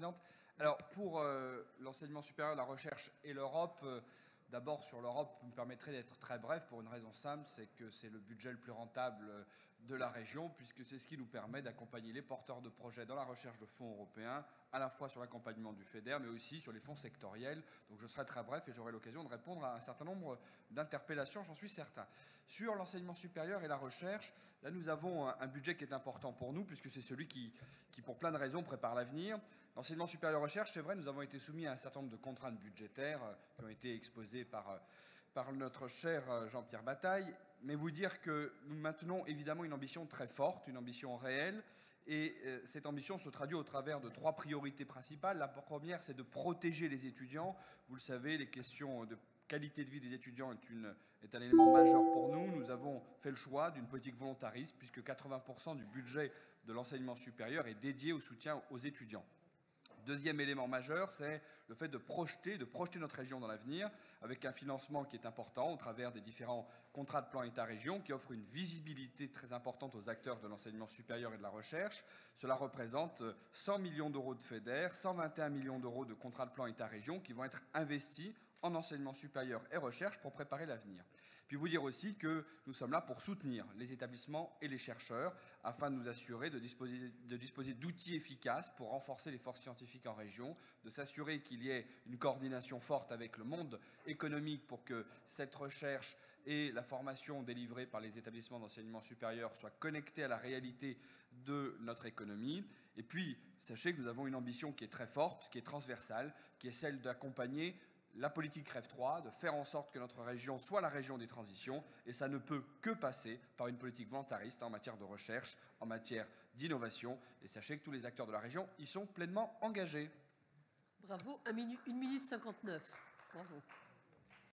Présidente. Alors, pour l'enseignement supérieur, la recherche et l'Europe, d'abord sur l'Europe, vous me permettrez d'être très bref pour une raison simple, c'est que c'est le budget le plus rentable de la région, puisque c'est ce qui nous permet d'accompagner les porteurs de projets dans la recherche de fonds européens, à la fois sur l'accompagnement du FEDER, mais aussi sur les fonds sectoriels. Donc je serai très bref et j'aurai l'occasion de répondre à un certain nombre d'interpellations, j'en suis certain. Sur l'enseignement supérieur et la recherche, là nous avons un budget qui est important pour nous, puisque c'est celui qui, pour plein de raisons, prépare l'avenir. L'enseignement supérieur et recherche, c'est vrai, nous avons été soumis à un certain nombre de contraintes budgétaires qui ont été exposées par notre cher Jean-Pierre Bataille, mais vous dire que nous maintenons évidemment une ambition très forte, une ambition réelle, et cette ambition se traduit au travers de 3 priorités principales. La première, c'est de protéger les étudiants. Vous le savez, les questions de qualité de vie des étudiants est un élément majeur pour nous. Nous avons fait le choix d'une politique volontariste, puisque 80% du budget de l'enseignement supérieur est dédié au soutien aux étudiants. Deuxième élément majeur, c'est le fait de projeter notre région dans l'avenir, avec un financement qui est important au travers des différents contrats de plan État-région qui offrent une visibilité très importante aux acteurs de l'enseignement supérieur et de la recherche. Cela représente 100 millions d'euros de FEDER, 121 millions d'euros de contrats de plan État-région qui vont être investis en enseignement supérieur et recherche pour préparer l'avenir. Puis vous dire aussi que nous sommes là pour soutenir les établissements et les chercheurs afin de nous assurer de disposer d'outils efficaces pour renforcer les forces scientifiques en région, de s'assurer qu'il y ait une coordination forte avec le monde économique pour que cette recherche et la formation délivrée par les établissements d'enseignement supérieur soient connectées à la réalité de notre économie. Et puis, sachez que nous avons une ambition qui est très forte, qui est transversale, qui est celle d'accompagner la politique REV 3, de faire en sorte que notre région soit la région des transitions, et ça ne peut que passer par une politique volontariste en matière de recherche, en matière d'innovation, et sachez que tous les acteurs de la région y sont pleinement engagés. Bravo, 1 minute 59. Bravo.